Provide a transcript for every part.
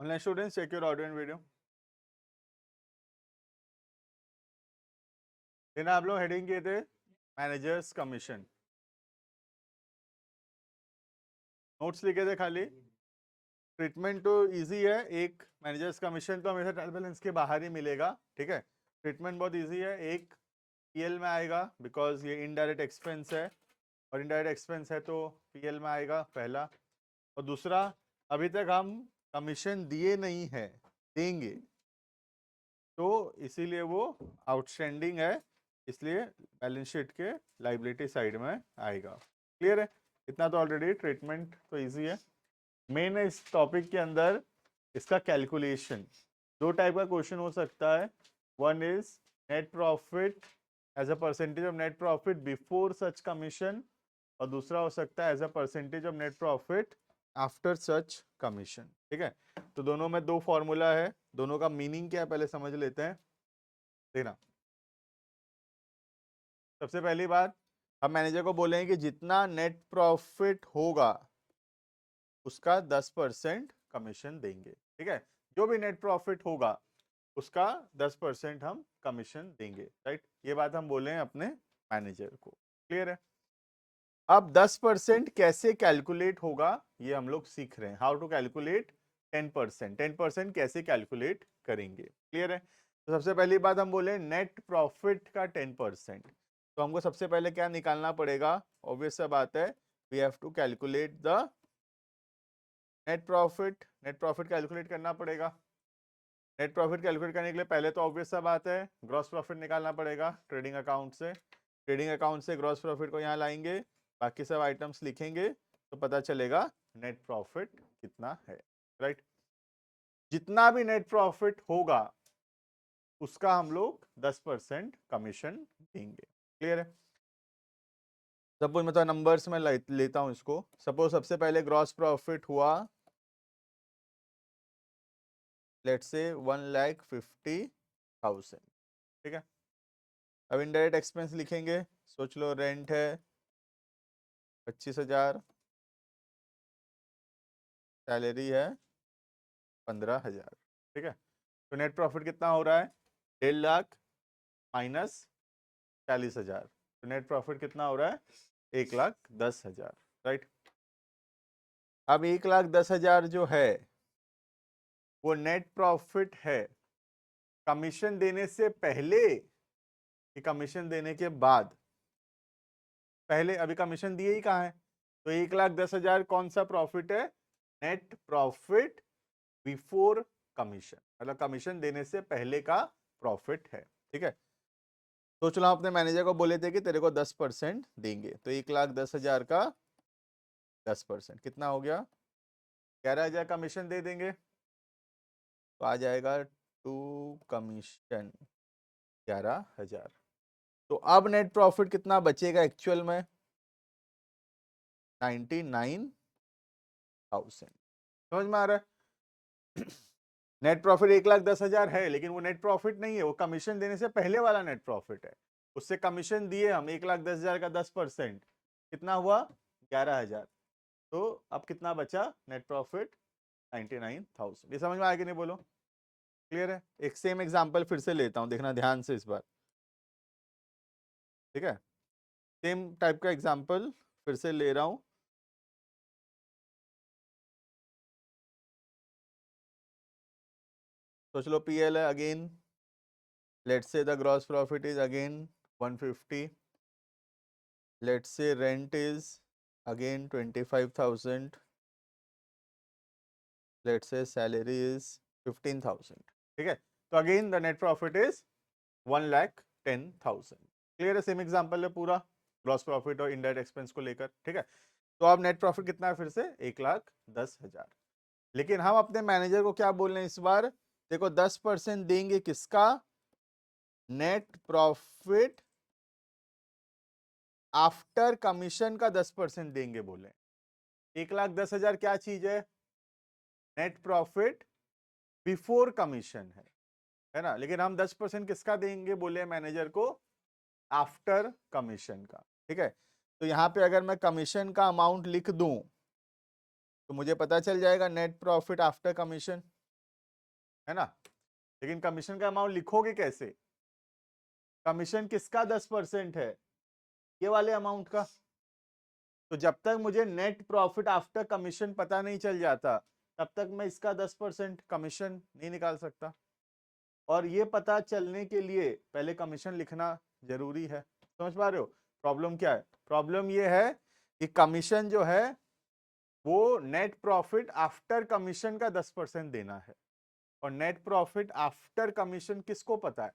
Online students, check your audio and video. फिर आप लोग हेडिंग किए थे मैनेजर्स कमीशन, नोट्स लिखे थे खाली। ट्रीटमेंट तो इजी है, एक मैनेजर्स कमीशन तो हमेशा ट्रायल बैलेंस के बाहर ही मिलेगा, ठीक है। ट्रीटमेंट बहुत इजी है, एक पीएल में आएगा बिकॉज ये इनडायरेक्ट एक्सपेंस है, और इनडायरेक्ट एक्सपेंस है तो पीएल में आएगा पहला। और दूसरा, अभी तक हम कमीशन दिए नहीं है, देंगे, तो इसीलिए वो आउटस्टैंडिंग है, इसलिए बैलेंस शीट के लाइबिलिटी साइड में आएगा। क्लियर है? इतना तो ऑलरेडी ट्रीटमेंट तो इजी है। मेन है इस टॉपिक के अंदर इसका कैलकुलेशन। दो टाइप का क्वेश्चन हो सकता है, one is net profit as a percentage of net profit before such commission, और दूसरा हो सकता है as a percentage of net profit after such commission. ठीक है, तो दोनों में दो फॉर्मूला है, दोनों का मीनिंग क्या है पहले समझ लेते हैं। देखना, सबसे पहली बात, हम मैनेजर को बोलेंगे कि जितना नेट प्रॉफिट होगा उसका 10% कमीशन देंगे। ठीक है, जो भी नेट प्रॉफिट होगा उसका 10% हम कमीशन देंगे, राइट। ये बात हम बोले हैं अपने मैनेजर को। क्लियर है? अब 10% कैसे कैलकुलेट होगा ये हम लोग सीख रहे हैं, हाउ टू कैलकुलेट 10%। 10% कैसे कैलकुलेट करेंगे, क्लियर है। तो सबसे पहली बात हम बोले नेट प्रॉफिट का 10%, तो हमको सबसे पहले क्या निकालना पड़ेगा, ऑब्वियस सा बात है, we have to calculate the net profit. Net profit calculate करना पड़ेगा। नेट प्रॉफिट कैलकुलेट करने के लिए पहले तो ऑब्वियस सा बात है ग्रॉस प्रॉफिट निकालना पड़ेगा ट्रेडिंग अकाउंट से। ट्रेडिंग अकाउंट से ग्रॉस प्रॉफिट को यहाँ लाएंगे, बाकी सब आइटम्स लिखेंगे तो पता चलेगा नेट प्रॉफिट कितना है, राइट। जितना भी नेट प्रॉफिट होगा उसका हम लोग 10% कमीशन देंगे। क्लियर है? सपोज मतलब नंबर्स में लेता हूं इसको। सपोज सबसे पहले ग्रॉस प्रॉफिट हुआ लेट्स से 1,50,000। ठीक है, अब इनडायरेक्ट एक्सपेंस लिखेंगे। सोच लो रेंट है 25,000, सैलरी है 15,000। ठीक है, तो नेट प्रॉफिट कितना हो रहा है, 1,50,000 माइनस 40,000, तो नेट प्रॉफिट कितना हो रहा है, 1,10,000, राइट। अब 1,10,000 जो है वो नेट प्रॉफिट है कमीशन देने से पहले कि कमीशन देने के बाद। पहले, अभी कमीशन दिए ही कहाँ है, तो 1,10,000 कौन सा प्रॉफिट है, नेट प्रॉफिट बिफोर कमीशन, मतलब कमीशन देने से पहले का प्रॉफिट है। ठीक है, तो चलो अपने मैनेजर को बोले थे कि तेरे को 10% देंगे, तो 1,10,000 का 10% कितना हो गया, 11,000 कमीशन दे देंगे, तो आ जाएगा टू कमीशन 11,000। तो अब नेट प्रॉफिट कितना बचेगा एक्चुअल में, 99,000। समझ में आ रहा है? नेट प्रॉफिट 1,10,000 है, लेकिन वो नेट प्रॉफिट नहीं है, वो कमीशन देने से पहले वाला नेट प्रॉफिट है। उससे कमीशन दिए हम 1,10,000 का 10%, कितना हुआ, 11,000। तो अब कितना बचा नेट प्रॉफिट, 99,000। ये समझ में आया कि नहीं, बोलो। क्लियर है? एक सेम एग्जांपल फिर से लेता हूं, देखना ध्यान से इस बार। ठीक है, सेम टाइप का एग्जांपल फिर से ले रहा हूं। सोच लो पीएल है again, let's say the gross profit is again 150, let's say rent is again 25,000, let's say salary is 15,000। ठीक है, तो again the net profit is 1,10,000। Clear है? सेम एग्जांपल है पूरा, ग्रॉस प्रॉफिट और इनडायरेक्ट एक्सपेंस को लेकर। ठीक है, तो अब नेट प्रॉफिट कितना है, फिर से 1,10,000। लेकिन हम अपने मैनेजर को क्या बोल रहे हैं इस बार, देखो 10% देंगे किसका, नेट प्रॉफिट आफ्टर कमीशन का 10% देंगे बोले। 1,10,000 क्या चीज है, नेट प्रॉफिट बिफोर कमीशन है ना, लेकिन हम 10% किसका देंगे बोले मैनेजर को, आफ्टर कमीशन का। ठीक है, तो यहां पे अगर मैं कमीशन का अमाउंट लिख दूं तो मुझे पता चल जाएगा नेट प्रॉफिट आफ्टर कमीशन। है ना। लेकिन कमीशन का अमाउंट लिखोगे कैसे? कमीशन किसका 10% है? ये वाले अमाउंट का। तो जब तक मुझे नेट प्रॉफिट आफ्टर कमीशन पता नहीं चल जाता, तब तक मैं इसका 10% कमीशन नहीं निकाल सकता। और ये पता चलने के लिए पहले कमीशन लिखना जरूरी है। समझ पा रहे हो प्रॉब्लम क्या है? प्रॉब्लम ये है कि कमीशन जो है वो नेट प्रॉफिट आफ्टर कमीशन का 10% देना है। और नेट प्रॉफिट आफ्टर कमीशन किसको पता है?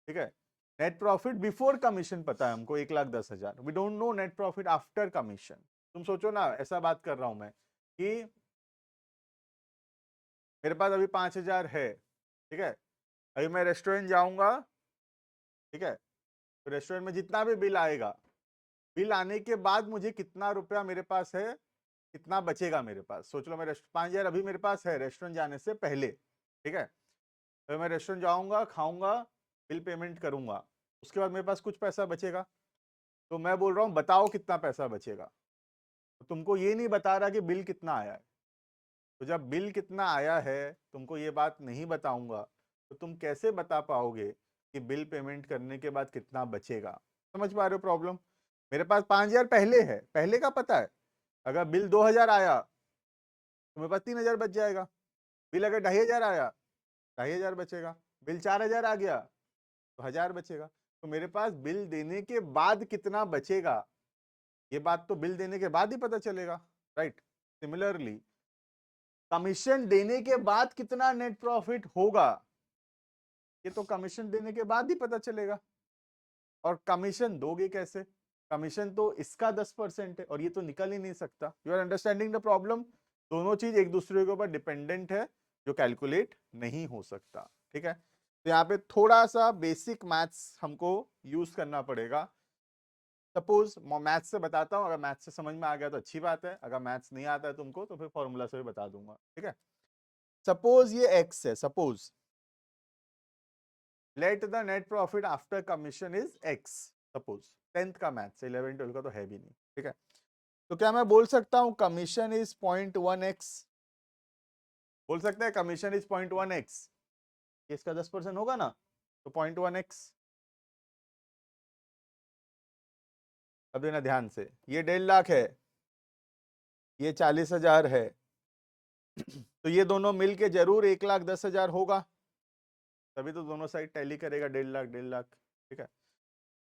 ठीक है, नेट प्रॉफिट बिफोर कमीशन पता है हमको 1,10,000। We don't know net profit after commission. तुम सोचो ना, ऐसा बात कर रहा हूं मैं कि मेरे पास अभी 5,000 है, ठीक है, अभी मैं रेस्टोरेंट जाऊंगा, ठीक है, तो रेस्टोरेंट में जितना भी बिल आएगा, बिल आने के बाद मुझे कितना रुपया मेरे पास है, कितना बचेगा मेरे पास। सोच लो मैं 5,000 अभी मेरे पास है रेस्टोरेंट जाने से पहले, ठीक है, तो मैं रेस्टोरेंट जाऊंगा, खाऊंगा, बिल पेमेंट करूंगा, उसके बाद मेरे पास कुछ पैसा बचेगा। तो मैं बोल रहा हूँ बताओ कितना पैसा बचेगा। तो तुमको ये नहीं बता रहा कि बिल कितना आया है। तो जब बिल कितना आया है तुमको ये बात नहीं बताऊंगा, तो तुम कैसे बता पाओगे कि बिल पेमेंट करने के बाद कितना बचेगा? समझ पा रहे हो प्रॉब्लम? मेरे पास 5,000 पहले है, पहले का पता है। अगर बिल 2,000 आया तो मेरे पास 3,000 बच जाएगा। बिल अगर 2,500 आया, 2,500 बचेगा। बिल 4,000 आ गया तो 1,000 बचेगा। तो मेरे पास बिल देने के बाद कितना बचेगा, ये बात तो बिल देने के बाद ही पता चलेगा, राइट। सिमिलरली कमीशन देने के बाद कितना नेट प्रॉफिट होगा, ये तो कमीशन देने के बाद ही पता चलेगा। और कमीशन दोगे कैसे? कमीशन तो इसका 10% है और ये तो निकल ही नहीं सकता। You are understanding the problem? दोनों चीज एक दूसरे के ऊपर डिपेंडेंट है, जो कैलकुलेट नहीं हो सकता। ठीक है, तो यहाँ पे थोड़ा सा बेसिक मैथ्स हमको यूज करना पड़ेगा। सपोज मैथ्स से बताता हूँ, अगर मैथ्स से समझ में आ गया तो अच्छी बात है, अगर मैथ्स नहीं आता है तुमको तो फिर फॉर्मूला से भी बता दूंगा। ठीक है, सपोज ये एक्स है, suppose let the net profit after commission is x. Suppose 10th का मैथ्स, 11 12 का तो है भी नहीं। ठीक है, तो क्या मैं बोल सकता हूं कमीशन इज 0.1x? बोल सकते हैं कमीशन इज 0.1x, इसका 10% होगा ना, तो 0.1x। अब देना ध्यान से, ये 1,50,000 है, ये 40,000 है, तो ये दोनों मिलके जरूर 1,10,000 होगा, तभी तो दोनों साइड टैली करेगा 1,50,000 1,50,000। ठीक है,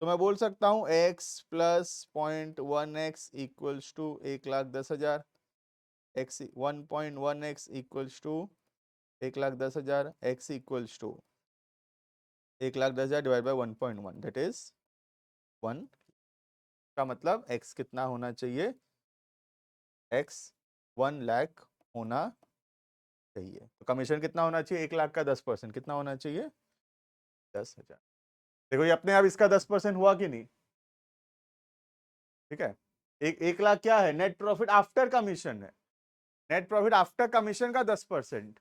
तो मैं बोल सकता हूँ x plus 0.1x equals to 1,10,000, x 1.1x equals to 1,10,000, x equals to 1,10,000 divide by 1.1 that is 1 का मतलब x कितना होना चाहिए? x 1 लाख होना चाहिए। तो कमीशन कितना होना चाहिए? 1,00,000 का 10% कितना होना चाहिए? 10,000। देखो ये अपने आप इसका 10% हुआ कि नहीं? ठीक है, 1,00,000 क्या है? नेट प्रॉफिट आफ्टर कमीशन है। नेट प्रॉफिट आफ्टर कमीशन का 10%,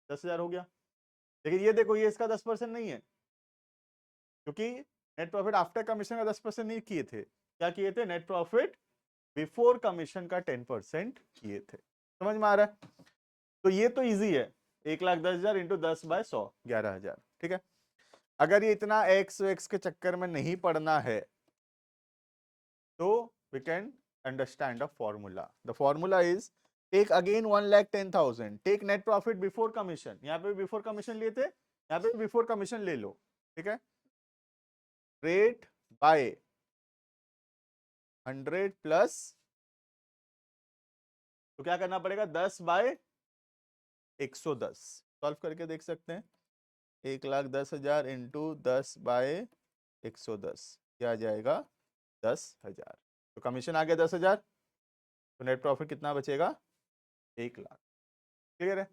10,000 हो गया। लेकिन ये देखो ये इसका 10% नहीं है, क्योंकि नेट प्रॉफिट आफ्टर कमीशन का 10% नहीं किए थे। क्या किए थे? नेट प्रॉफिट बिफोर कमीशन का 10% किए थे। समझ में आ रहा है? तो ये तो इजी है, 1,10,000 इंटू 10/100, 11,000। ठीक है, अगर ये इतना एक्स एक्स के चक्कर में नहीं पड़ना है तो we can understand the formula. The formula is take again 1,10,000, take net profit before commission. यहाँ पे बिफोर कमीशन लिए थे, यहाँ पे बिफोर कमीशन ले लो। ठीक है, रेट बाय 100 प्लस, तो क्या करना पड़ेगा? 10/110। सॉल्व करके देख सकते हैं, 1,10,000 इंटू 10/110 क्या आ जाएगा? 10,000। तो कमीशन आ गया 10,000, तो नेट प्रॉफिट कितना बचेगा? 1,00,000। क्लियर है?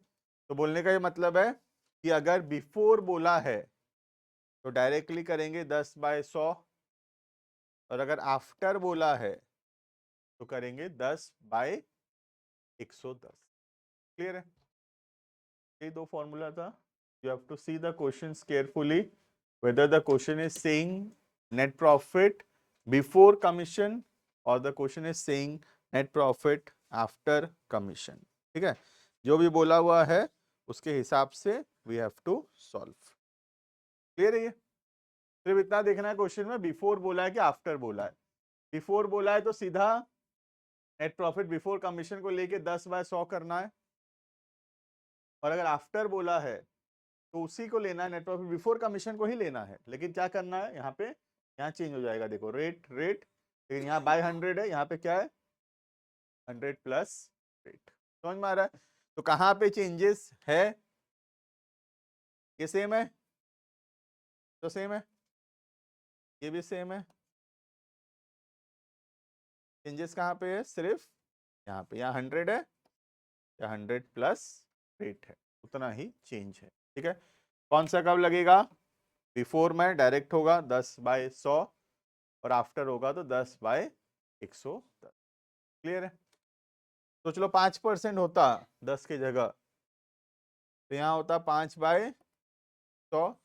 तो बोलने का ये मतलब है कि अगर बिफोर बोला है तो डायरेक्टली करेंगे 10/100, और अगर आफ्टर बोला है तो करेंगे 10/110। क्लियर है? ये दो फॉर्मूला था। You have to see the questions carefully whether the question is saying net profit before commission or the question is saying net profit after commission। ठीक है, जो भी बोला हुआ है उसके हिसाब से we have to solve. Clear है ये? सिर्फ इतना देखना है क्वेश्चन में बिफोर बोला है कि आफ्टर बोला है। बिफोर बोला है तो सीधा नेट प्रॉफिट बिफोर कमीशन को लेके 10/100 करना है, और अगर आफ्टर बोला है तो उसी को लेना है, नेट प्रॉफिट बिफोर कमीशन को ही लेना है। लेकिन क्या करना है यहाँ पे, यहाँ चेंज हो जाएगा, देखो रेट रेट, लेकिन यहाँ बाय 100 है, यहाँ पे क्या है 100 प्लस रेट। समझ में आ रहा है? तो कहाँ पे चेंजेस है, ये सेम है तो सेम है, ये भी सेम है। चेंजेस कहाँ पे है, सिर्फ यहाँ पे, यहाँ 100 है या 100 प्लस रेट है, उतना ही चेंज है। ठीक है, कौन सा कब लगेगा, बिफोर में डायरेक्ट होगा 10/100 और आफ्टर होगा तो 10/110। क्लियर है? तो चलो 5% होता 10 की जगह, तो यहाँ होता 5/100,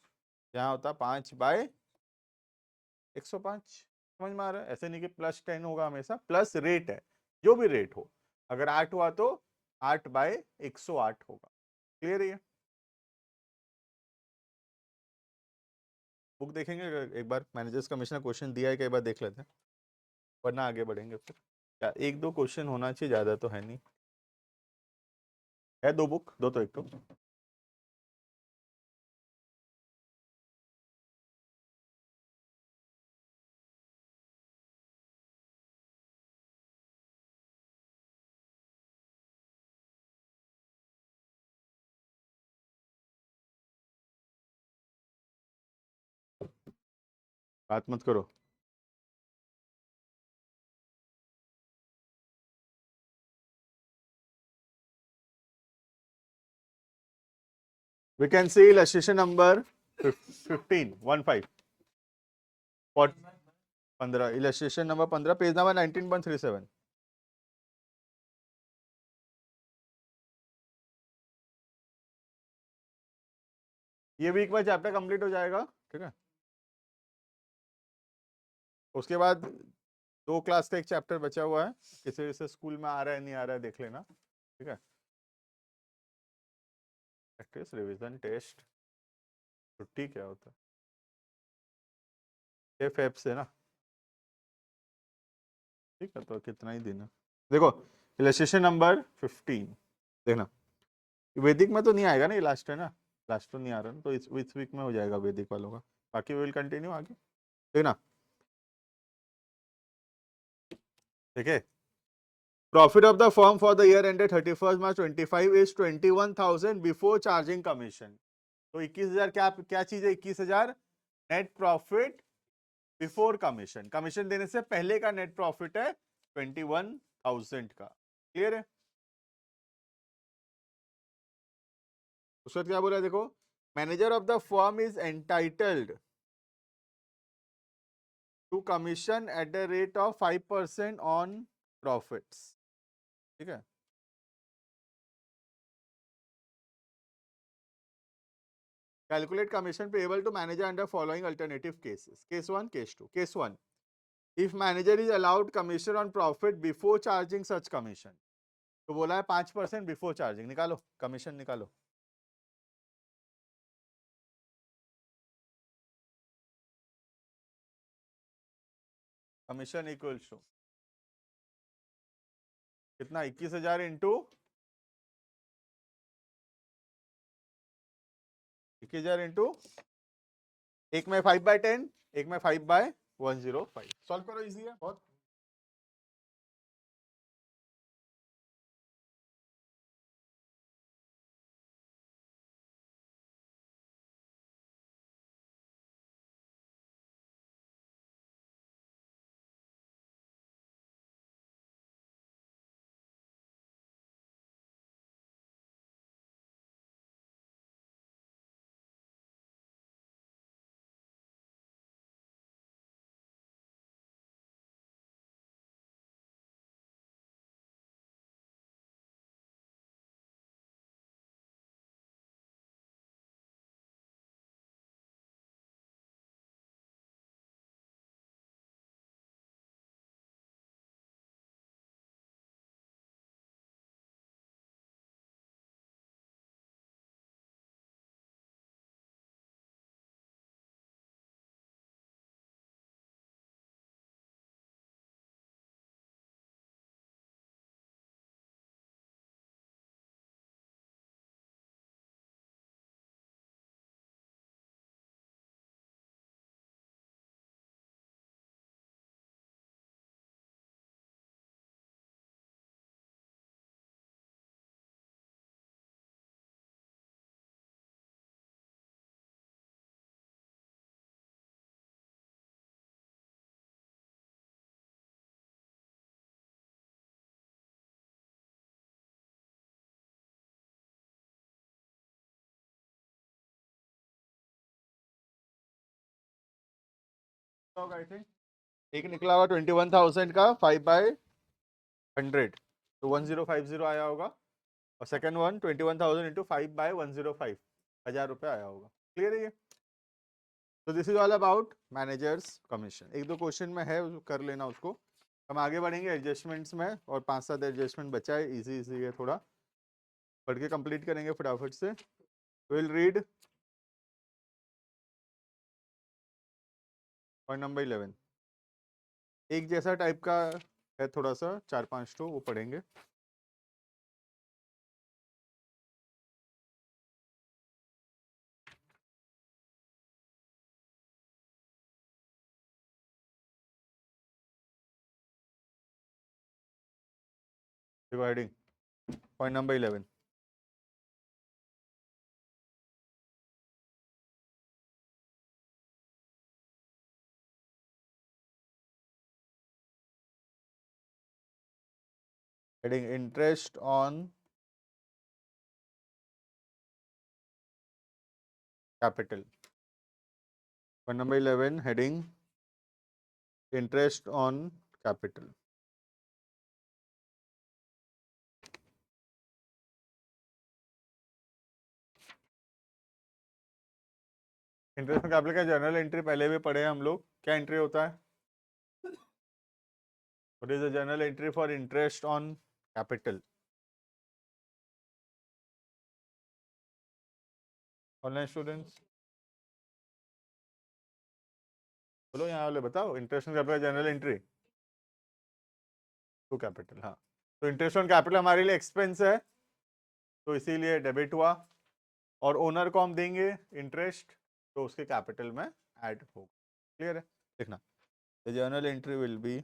यहाँ होता 5/105। समझ में आ रहा है? ऐसे नहीं कि +10 होगा, हमेशा प्लस रेट है, जो भी रेट हो। अगर 8 हुआ तो 8/108 होगा। क्लियर है? बुक देखेंगे एक बार, मैनेजर्स कमीशन क्वेश्चन दिया है, कई बार देख लेते हैं, वरना आगे बढ़ेंगे फिर। क्या एक दो क्वेश्चन होना चाहिए, ज्यादा तो है नहीं। है दो बुक, दो तो एक तो। बात मत करो। We can see illustration number 15, 15, 15, illustration number 15, page number 19.37। ये वीक में चैप्टर कंप्लीट हो जाएगा। ठीक है, उसके बाद 2 क्लास का एक चैप्टर बचा हुआ है, किसी से स्कूल में आ रहा है नहीं आ रहा है देख लेना। ठीक है, प्रैक्टिस रिवीजन टेस्ट, छुट्टी क्या होता है, फेब से ना। ठीक है, तो कितना ही दिन है। देखो इलस्ट्रेशन नंबर 15 देखना, वैदिक में तो नहीं आएगा ना, ये लास्ट है ना, लास्ट तो नहीं आ रहा ना, तो इस वीक में हो जाएगा वैदिक वालों का, बाकी विल कंटिन्यू आगे। देखना, ठीक है। Profit of the firm for the year ended 31 March 25 is 21,000 before charging commission. तो 21,000 क्या चीज है, 21,000 net profit before commission, commission देने से पहले का नेट प्रॉफिट है 21,000 का। क्लियर है? उसके बाद क्या बोला, देखो, manager of the firm is entitled to commission at the rate of 5% on profits. ठीक है, calculate commission payable to manager under following alternative cases. Case 1, case 2। Case 1, if manager is allowed commission on profit before charging such commission. तो बोला है 5% before charging, निकालो commission निकालो। Commission equals to कितना, 21,000 into 21,000 into, एक में 5/10, एक में 5/105। सॉल्व करो, इजी है बहुत। होगा आई थिंक। एक निकला हुआ 21,000 का 5/100, तो 1050 आया होगा। और सेकंड वन 21,000 इंटू 5/105, 1000 रुपये आया होगा। क्लियर है ये? तो this is all about managers commission. एक दो क्वेश्चन में है, कर लेना उसको। हम आगे बढ़ेंगे एडजस्टमेंट्स में, और 5-7 एडजस्टमेंट बचा है, इजी इजी है, थोड़ा पढ़ के कंप्लीट करेंगे फटाफट से। Will read point number 11। एक जैसा टाइप का है, थोड़ा सा 4-5 तो वो पढ़ेंगे। Dividing point number 11। Heading interest on capital. Point number 11 heading interest on capital. Interest on capital का जर्नल एंट्री पहले भी पढ़े हम लोग। क्या एंट्री होता है? What is the journal entry for interest on capital? Online students बोलो, यहाँ वाले बताओ। Interest on capital journal entry to capital. हाँ, तो इंटरेस्ट ऑन कैपिटल हमारे लिए एक्सपेंस है, तो इसीलिए डेबिट हुआ। और ओनर को हम देंगे इंटरेस्ट, तो उसके कैपिटल में ऐड होगा। क्लियर है? देखना, the journal entry will be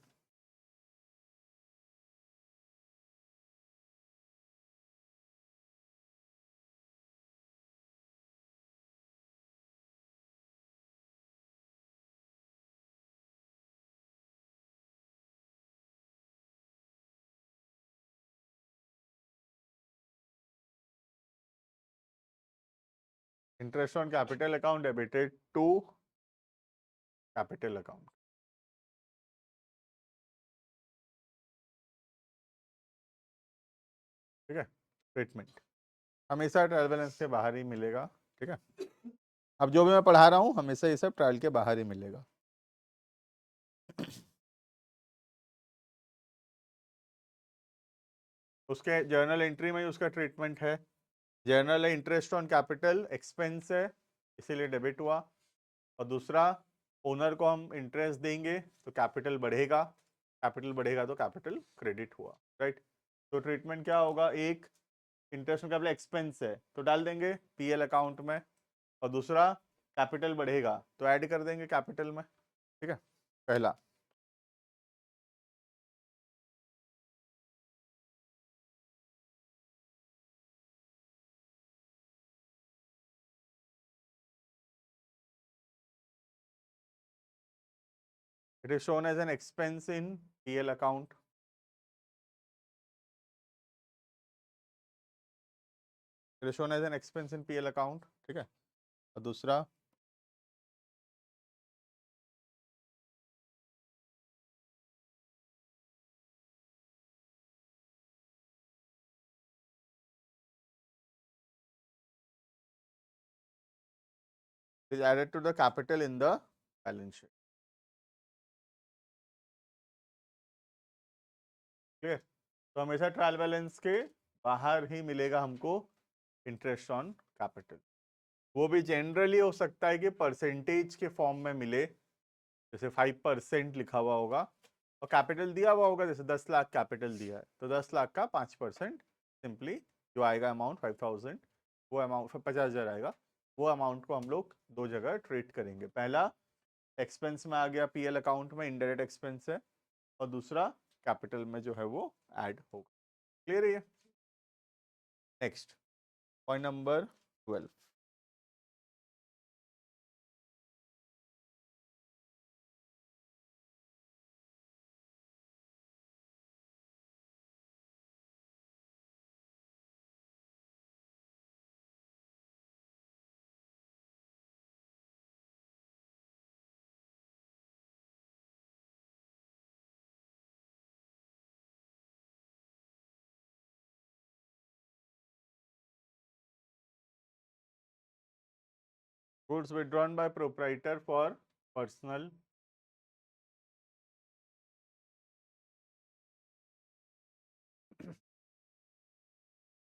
interest on capital account debited to capital account. ठीक है? ट्रीटमेंट हमेशा ट्रायल बैलेंस के बाहर ही मिलेगा। ठीक है? अब जो भी मैं पढ़ा रहा हूँ हमेशा ये सब ट्रायल के बाहर ही मिलेगा। उसके जर्नल एंट्री में ही उसका ट्रीटमेंट है। जर्नल है इंटरेस्ट ऑन कैपिटल, एक्सपेंस है इसीलिए डेबिट हुआ। और दूसरा, ओनर को हम इंटरेस्ट देंगे तो कैपिटल बढ़ेगा, कैपिटल बढ़ेगा तो कैपिटल क्रेडिट हुआ। राइट? तो ट्रीटमेंट क्या होगा? एक, इंटरेस्ट ऑन कैपिटल एक्सपेंस है तो डाल देंगे पीएल अकाउंट में, और दूसरा कैपिटल बढ़ेगा तो ऐड कर देंगे कैपिटल में। ठीक है? पहला। It is shown as an expense in PL account. It is shown as an expense in PL account. ठीक है? और दूसरा, is added to the capital in the balance sheet. Clear? तो हमेशा ट्रायल बैलेंस के बाहर ही मिलेगा हमको इंटरेस्ट ऑन कैपिटल। वो भी जनरली हो सकता है कि परसेंटेज के फॉर्म में मिले, जैसे 5% लिखा हुआ होगा और कैपिटल दिया हुआ होगा, जैसे 10 लाख कैपिटल दिया है तो 10 लाख का 5% सिंपली जो आएगा अमाउंट 5,000, वो अमाउंट 50,000 आएगा। वो अमाउंट को हम लोग दो जगह ट्रीट करेंगे। पहला, एक्सपेंस में आ गया पीएल अकाउंट में, इनडायरेक्ट एक्सपेंस है, और दूसरा कैपिटल में जो है वो ऐड होगा। क्लियर है ये? Next point number 12। Goods withdrawn by proprietor for personal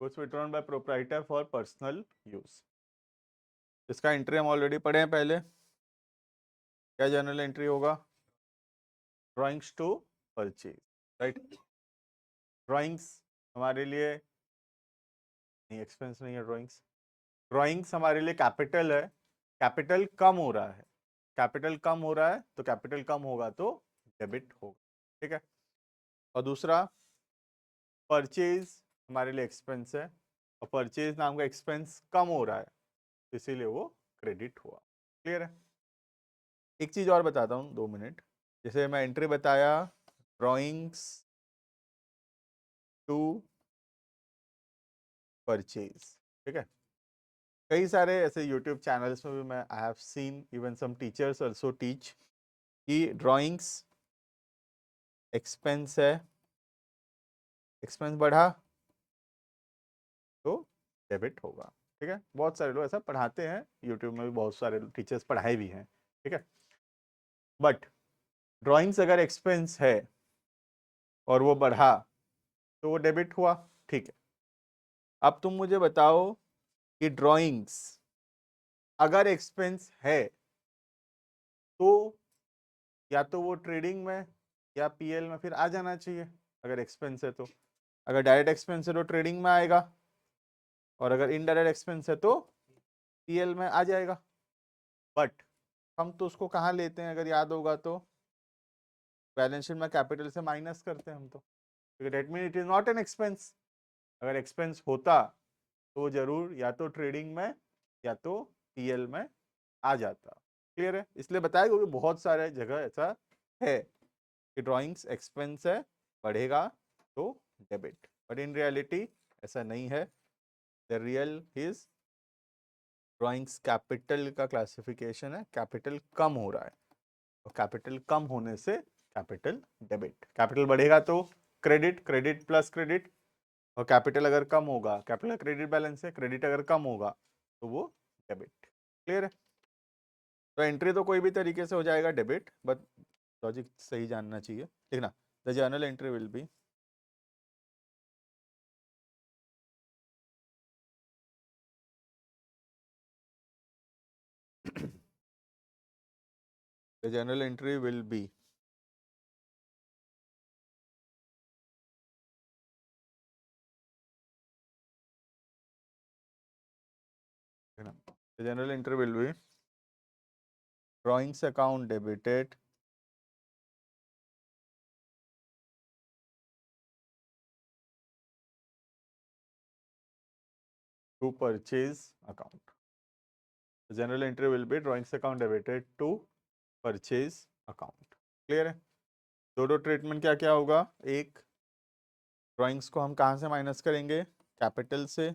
goods withdrawn by proprietor for personal use. इसका एंट्री हम ऑलरेडी पढ़े हैं पहले। क्या जर्नल एंट्री होगा? Drawings to purchase, right. Drawings हमारे लिए नहीं, एक्सपेंस नहीं है ड्राइंग्स। ड्राइंग्स हमारे लिए कैपिटल है, कैपिटल कम हो रहा है, कैपिटल कम हो रहा है तो कैपिटल कम होगा तो डेबिट होगा, ठीक है। और दूसरा, परचेज हमारे लिए एक्सपेंस है और परचेज नाम का एक्सपेंस कम हो रहा है इसीलिए वो क्रेडिट हुआ। क्लियर है? एक चीज और बताता हूँ, 2 मिनट। जैसे मैं एंट्री बताया, ड्राइंग्स टू परचेज, ठीक है। कई सारे ऐसे यूट्यूब चैनल्स में भी मैं I have seen, even some teachers also teach कि ड्राइंग्स एक्सपेंस है, एक्सपेंस बढ़ा तो डेबिट होगा, ठीक है। बहुत सारे लोग ऐसा पढ़ाते हैं, यूट्यूब में भी बहुत सारे टीचर्स पढ़ाए भी हैं, ठीक है। बट ड्राइंग्स अगर एक्सपेंस है और वो बढ़ा तो वो डेबिट हुआ, ठीक है। अब तुम मुझे बताओ कि ड्राइंग्स अगर एक्सपेंस है तो या तो वो ट्रेडिंग में या पीएल में फिर आ जाना चाहिए, अगर एक्सपेंस है तो। अगर डायरेक्ट एक्सपेंस है तो ट्रेडिंग में आएगा और अगर इनडायरेक्ट एक्सपेंस है तो पीएल में आ जाएगा। बट हम तो उसको कहाँ लेते हैं, अगर याद होगा तो बैलेंस शीट में कैपिटल से माइनस करते हैं हम तो, क्योंकि that mean it is not an expense. अगर एक्सपेंस होता तो जरूर या तो ट्रेडिंग में या तो पीएल में आ जाता। क्लियर है? इसलिए बताया क्योंकि बहुत सारे जगह ऐसा है कि ड्राइंग्स एक्सपेंस है, बढ़ेगा तो डेबिट, बट इन रियलिटी ऐसा नहीं है। The real is drawings capital का क्लासिफिकेशन है, कैपिटल कम हो रहा है और कैपिटल कम होने से कैपिटल डेबिट। कैपिटल बढ़ेगा तो क्रेडिट, क्रेडिट प्लस क्रेडिट, और कैपिटल अगर कम होगा, कैपिटल क्रेडिट बैलेंस है, क्रेडिट अगर कम होगा तो वो डेबिट। क्लियर है? तो एंट्री तो कोई भी तरीके से हो जाएगा डेबिट, बट लॉजिक सही जानना चाहिए। देखना, the journal entry will B the journal entry will be the journal entry will be drawings account debited to purchase account. The journal entry will be drawings account debited to purchase account. Clear है? दो दो treatment क्या क्या होगा? एक, drawings को हम कहाँ से माइनस करेंगे? कैपिटल से।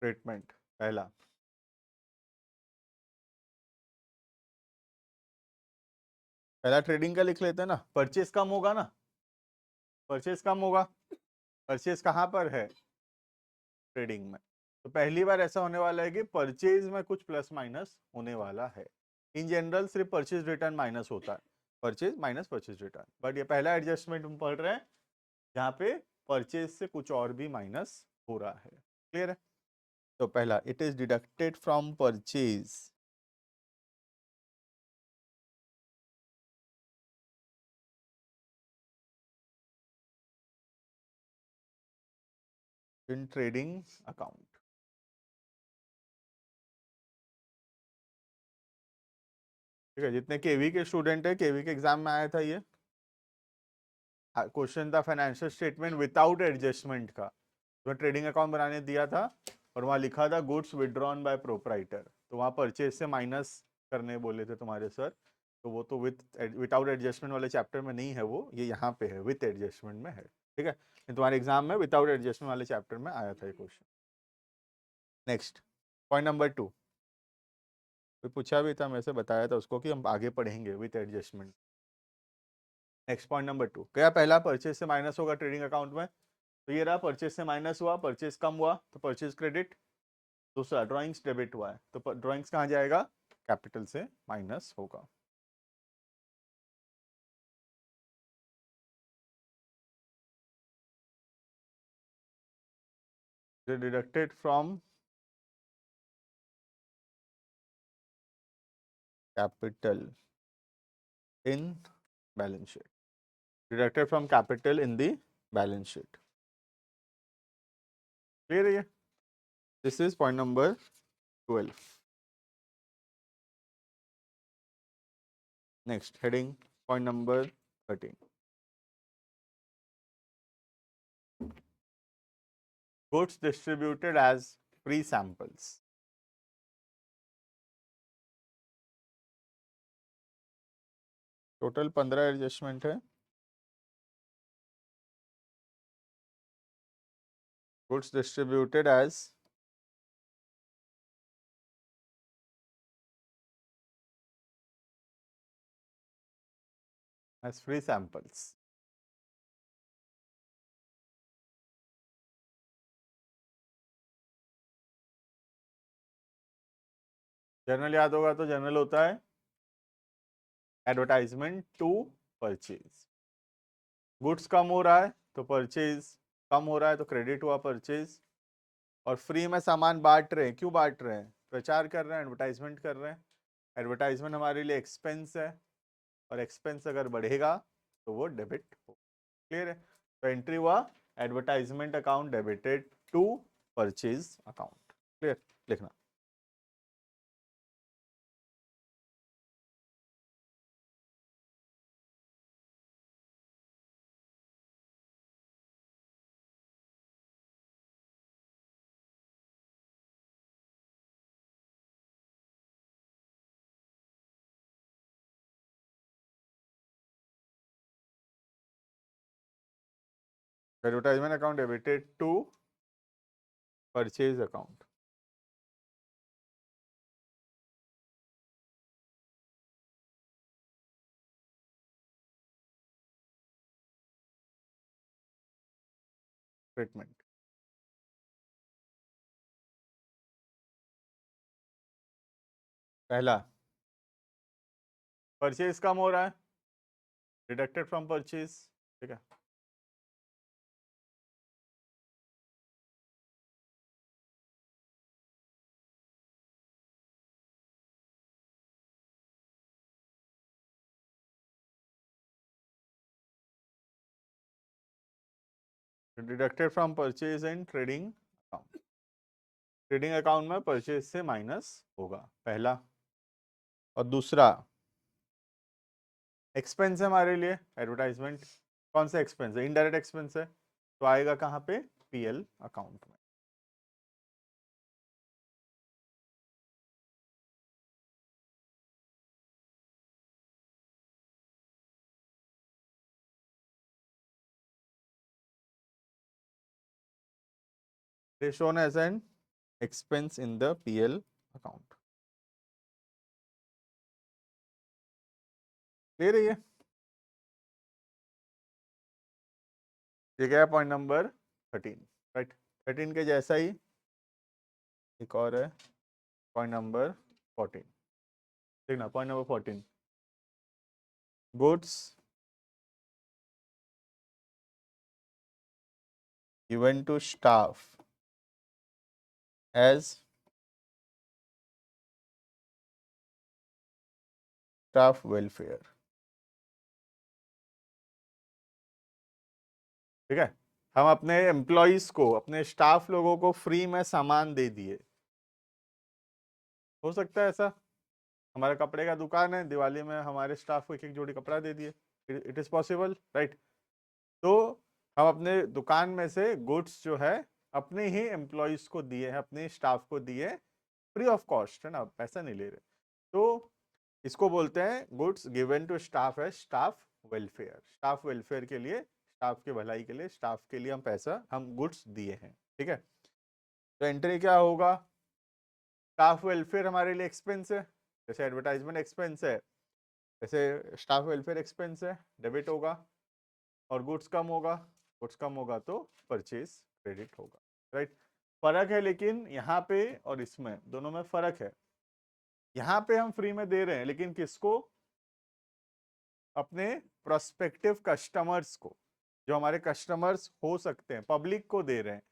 ट्रीटमेंट पहला, पहला ट्रेडिंग का लिख लेते हैं ना, परचेज कम होगा ना, परचेज कम होगा। परचेज कहाँ पर है? ट्रेडिंग में। तो पहली बार ऐसा होने वाला है कि परचेज में कुछ प्लस माइनस होने वाला है। इन जनरल सिर्फ परचेज रिटर्न माइनस होता है, purchase minus purchase return, but ये पहला एडजस्टमेंट हम पढ़ रहे हैं जहाँ पे परचेज से कुछ और भी माइनस हो रहा है। क्लियर है? तो पहला, it is deducted from purchase in trading account. ठीक है, जितने केवी के स्टूडेंट है, केवी के एग्जाम में आया था ये क्वेश्चन था, फाइनेंशियल स्टेटमेंट विदाउट एडजस्टमेंट का। तो ट्रेडिंग अकाउंट बनाने दिया था और वहाँ लिखा था गुड्स विड्रॉन बाय प्रोप्राइटर, तो वहाँ परचेज से माइनस करने बोले थे तुम्हारे सर। तो वो तो विदाउट एडजस्टमेंट वाले चैप्टर में नहीं है, वो ये यहाँ पे है, विथ एडजस्टमेंट में है। ठीक है, तुम्हारे एग्जाम में विदाउट एडजस्टमेंट वाले चैप्टर में आया था ये क्वेश्चन। नेक्स्ट, पॉइंट नंबर 2, कोई पूछा भी था, मैं से बताया था उसको कि हम आगे पढ़ेंगे with adjustment. Next point number 2, क्या पहला परचेज से माइनस होगा ट्रेडिंग अकाउंट में? तो ये रहा, परचेज से माइनस हुआ, परचेज कम हुआ तो परचेज क्रेडिट। दूसरा ड्राइंग्स डेबिट हुआ है तो ड्राइंग्स कहाँ जाएगा, कैपिटल से माइनस होगा। Deducted from capital in balance sheet, deducted from capital in the balance sheet. Clear है ये? This is point number 12. Next heading, point number 13. Goods distributed as free samples. Total 15 adjustment है। Goods distributed as free samples. Journal याद होगा तो journal होता है advertisement to purchase. Goods कम हो रहा है तो परचेज, कम हो रहा है तो क्रेडिट हुआ परचेज। और फ्री में सामान बांट रहे हैं, क्यों बांट रहे हैं, प्रचार कर रहे हैं, एडवर्टाइजमेंट कर रहे हैं। एडवर्टाइजमेंट हमारे लिए एक्सपेंस है और एक्सपेंस अगर बढ़ेगा तो वो डेबिट हो। क्लियर है? तो एंट्री हुआ advertisement account debited to purchase account. Clear? लिखना। Advertisement account debited to purchase account. Treatment. पहला, परचेज कम हो रहा है, डिडक्टेड फ्रॉम परचेज। ठीक है, deducted from purchase and trading account. Trading account में परचेज से माइनस होगा, पहला। और दूसरा, एक्सपेंस है हमारे लिए एडवर्टाइजमेंट। कौन सा एक्सपेंस है, इनडायरेक्ट एक्सपेंस है, तो आएगा कहाँ पे, पीएल अकाउंट में। They shown as an expense in the PL account. Clear है ये गया पॉइंट नंबर 13। राइट, 13 के जैसा ही एक और है, पॉइंट नंबर 14। देखना, point number 14, goods given to staff as staff welfare। ठीक है, हम अपने एम्प्लॉयज को, अपने स्टाफ लोगों को फ्री में सामान दे दिए। हो सकता है ऐसा, हमारा कपड़े का दुकान है, दिवाली में हमारे स्टाफ को एक एक जोड़ी कपड़ा दे दिए। It is possible, right. तो हम अपने दुकान में से गुड्स जो है अपने ही एम्प्लॉयज को दिए हैं, अपने स्टाफ को दिए, फ्री ऑफ कॉस्ट, है ना, पैसा नहीं ले रहे। तो इसको बोलते हैं गुड्स गिवन टू स्टाफ है स्टाफ वेलफेयर। स्टाफ वेलफेयर के लिए, स्टाफ के भलाई के लिए, स्टाफ के लिए हम पैसा, हम गुड्स दिए हैं। ठीक है, तो एंट्री क्या होगा, स्टाफ वेलफेयर हमारे लिए एक्सपेंस है, जैसे एडवर्टाइजमेंट एक्सपेंस है, जैसे स्टाफ वेलफेयर एक्सपेंस है, डेबिट होगा। और गुड्स कम होगा गुड्स कम होगा तो परचेज क्रेडिट होगा, राइट। फर्क है लेकिन यहाँ पे और इसमें दोनों में फर्क है। यहाँ पे हम फ्री में दे रहे हैं लेकिन किसको? अपने प्रोस्पेक्टिव कस्टमर्स को, जो हमारे कस्टमर्स हो सकते हैं, पब्लिक को दे रहे हैं।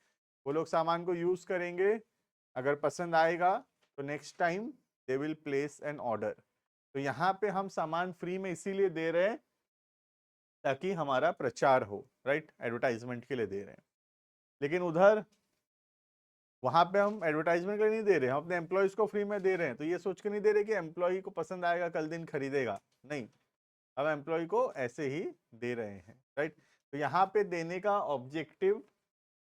वो लोग सामान को यूज करेंगे, अगर पसंद आएगा तो next time they will place N order. तो यहाँ पे हम सामान फ्री में इसीलिए दे रहे हैं ताकि हमारा प्रचार हो, राइट, एडवर्टाइजमेंट के लिए दे रहे हैं। लेकिन उधर वहां पे हम एडवर्टाइजमेंट के लिए नहीं दे रहे हैं, हम अपने एम्प्लॉयज को फ्री में दे रहे हैं। तो ये सोच के नहीं दे रहे कि एम्प्लॉय को पसंद आएगा कल दिन खरीदेगा, नहीं, हम एम्प्लॉय को ऐसे ही दे रहे हैं, राइट। तो यहाँ पे देने का ऑब्जेक्टिव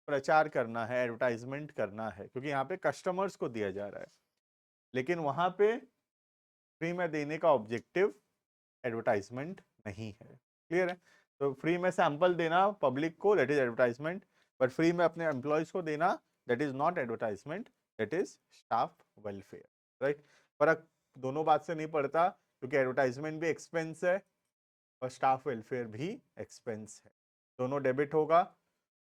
प्रचार करना है, एडवर्टाइजमेंट करना है, क्योंकि यहाँ पे कस्टमर्स को दिया जा रहा है। लेकिन वहां पे फ्री में देने का ऑब्जेक्टिव एडवर्टाइजमेंट नहीं है। क्लियर है? तो फ्री में सैंपल देना पब्लिक को, that is advertisement, but free में अपने एम्प्लॉयज को देना, that is not advertisement, that is staff welfare, right. फर्क दोनों बात से नहीं पड़ता, क्योंकि एडवर्टाइजमेंट भी एक्सपेंस है और स्टाफ वेलफेयर भी एक्सपेंस है। दोनों डेबिट होगा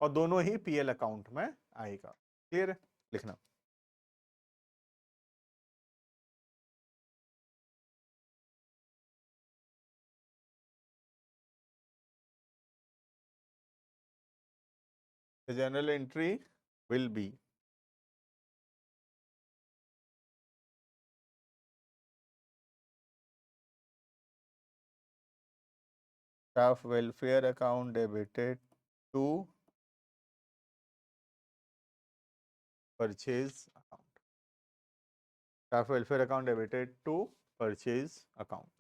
और दोनों ही पीएल अकाउंट में आएगा। क्लियर है? लिखना। The journal entry will be staff welfare account debited to purchase account. Staff welfare account debited to purchase account.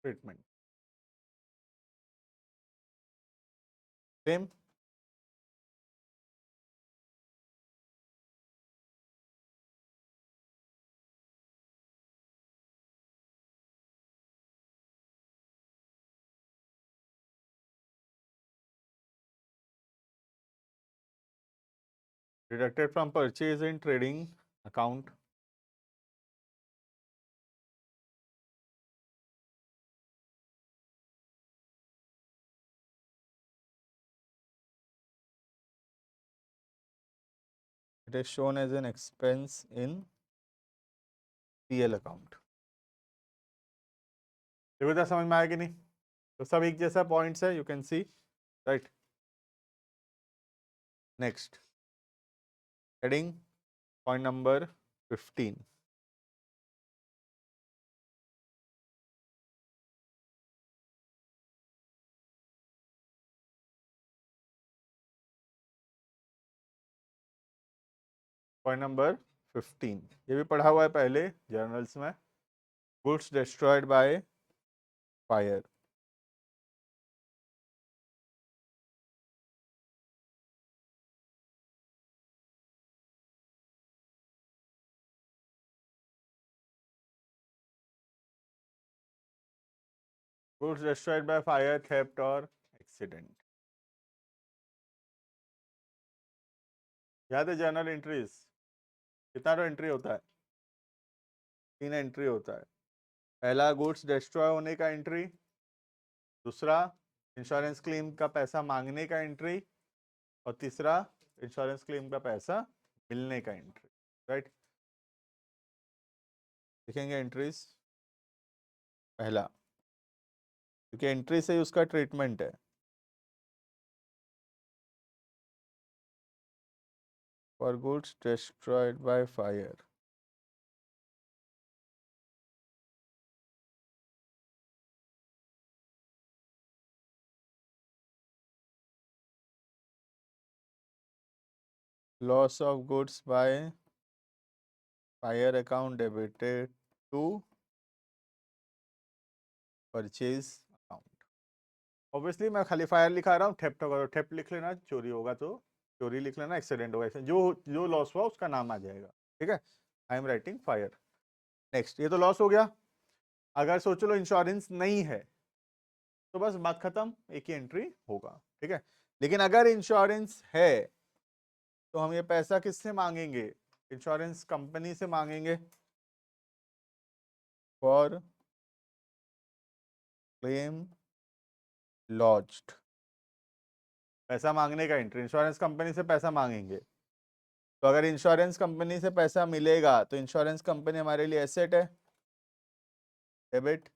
Treatment. Same. Deducted from purchase in trading account. It is shown as an expense in PL account. देखो क्या समझ में आया कि नहीं? तो सब एक जैसा पॉइंट्स है, you can see, right. Next heading point number 15. Point number 15 ये भी पढ़ा हुआ है पहले जर्नल्स में। Goods destroyed by fire. Goods destroyed by fire, theft और एक्सीडेंट. याद है जर्नल एंट्रीज कितना तो एंट्री होता है? 3 एंट्री होता है। पहला गुड्स डिस्ट्रॉय होने का एंट्री, दूसरा इंश्योरेंस क्लेम का पैसा मांगने का एंट्री, और तीसरा इंश्योरेंस क्लेम का पैसा मिलने का एंट्री, राइट। लिखेंगे एंट्रीज। पहला, क्योंकि एंट्री से ही उसका ट्रीटमेंट है। For goods destroyed by fire, loss of goods by fire account debited to purchase account. Obviously मैं खाली फायर लिखा रहा हूँ, थेफ्ट होगा तो थेफ्ट लिख लेना, चोरी होगा तो चोरी लिख लेना, एक्सीडेंट होगा एक्सीडेंट, जो जो लॉस हुआ उसका नाम आ जाएगा, ठीक है। I am writing fire. Next, ये तो लॉस हो गया। अगर सोच लो इंश्योरेंस नहीं है तो बस बात खत्म, एक ही एंट्री होगा, ठीक है। लेकिन अगर इंश्योरेंस है तो हम ये पैसा किससे मांगेंगे? इंश्योरेंस कंपनी से मांगेंगे फॉर क्लेम लॉज्ड, पैसा मांगने का एंट्री, इंश्योरेंस कंपनी से पैसा मांगेंगे। तो अगर इंश्योरेंस कंपनी से पैसा मिलेगा तो इंश्योरेंस कंपनी हमारे लिए एसेट है, डेबिट।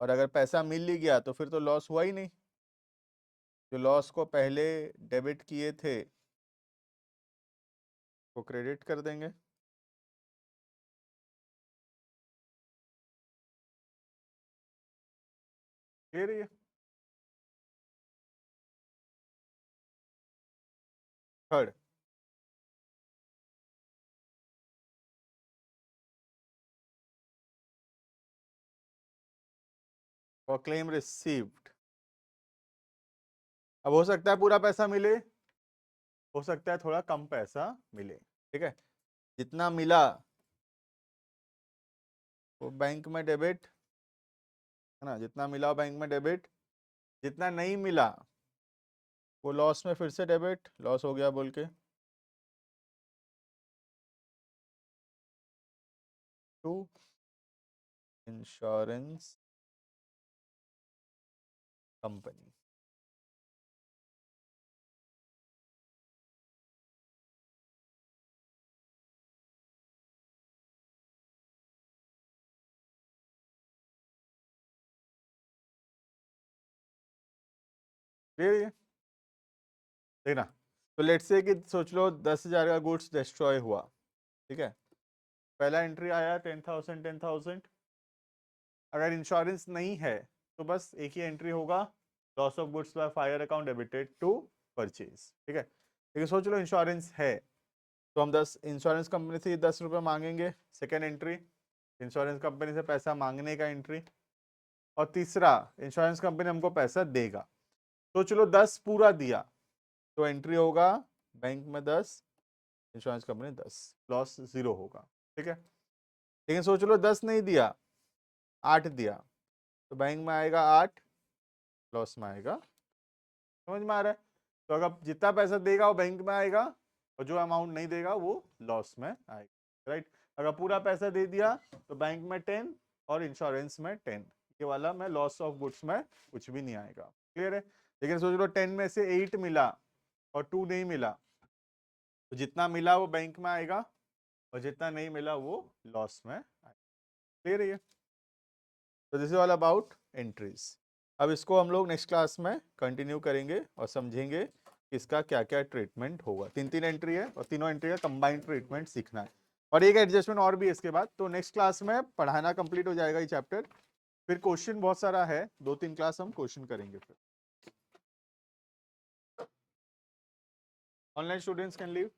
और अगर पैसा मिल ही गया तो फिर तो लॉस हुआ ही नहीं, जो लॉस को पहले डेबिट किए थे वो क्रेडिट कर देंगे। क्लियर है? Third, for claim received. अब हो सकता है पूरा पैसा मिले, हो सकता है थोड़ा कम पैसा मिले, ठीक है। जितना मिला वो बैंक में डेबिट, है ना, जितना मिला वो बैंक में डेबिट, जितना नहीं मिला वो लॉस में फिर से डेबिट, लॉस हो गया बोल के टू इंश्योरेंस कंपनी। क्लियर है? देखना, तो लेट्स से कि सोच लो 10,000 का गुड्स डिस्ट्रॉय हुआ, ठीक है। पहला एंट्री आया 10,000 10,000। अगर इंश्योरेंस नहीं है तो बस एक ही एंट्री होगा, loss of goods by fire account debited to purchase, ठीक है। लेकिन सोच लो इंश्योरेंस है तो हम 10 इंश्योरेंस कंपनी से 10 रुपये मांगेंगे, सेकेंड एंट्री। इंश्योरेंस कंपनी से पैसा मांगने का एंट्री। और तीसरा, इंश्योरेंस कंपनी हमको पैसा देगा। तो चलो 10 पूरा दिया तो एंट्री होगा बैंक में 10, इंश्योरेंस कंपनी 10, लॉस 0 होगा, ठीक है। लेकिन सोच लो 10 नहीं दिया, 8 दिया, तो बैंक में आएगा 8, लॉस में आएगा। समझ में आ रहा है? तो अगर जितना पैसा देगा वो बैंक में आएगा और जो अमाउंट नहीं देगा वो लॉस में आएगा, राइट। अगर पूरा पैसा दे दिया तो बैंक में 10 और इंश्योरेंस में 10, ये वाला में लॉस ऑफ गुड्स में कुछ भी नहीं आएगा। क्लियर है? लेकिन सोच लो 10 में से 8 मिला और 2 नहीं मिला, तो जितना मिला वो बैंक में आएगा और जितना नहीं मिला वो लॉस में आएगा। क्लियर है? तो this is all about entries. अब इसको हम लोग नेक्स्ट क्लास में कंटिन्यू करेंगे और समझेंगे कि इसका क्या क्या ट्रीटमेंट होगा। 3 एंट्री है और तीनों एंट्री का कंबाइंड ट्रीटमेंट सीखना है और एक एडजस्टमेंट और भी है इसके बाद। तो नेक्स्ट क्लास में पढ़ाना कंप्लीट हो जाएगा ये चैप्टर, फिर क्वेश्चन बहुत सारा है, 2-3 क्लास हम क्वेश्चन करेंगे। फिर ऑनलाइन स्टूडेंट्स कैन लीव।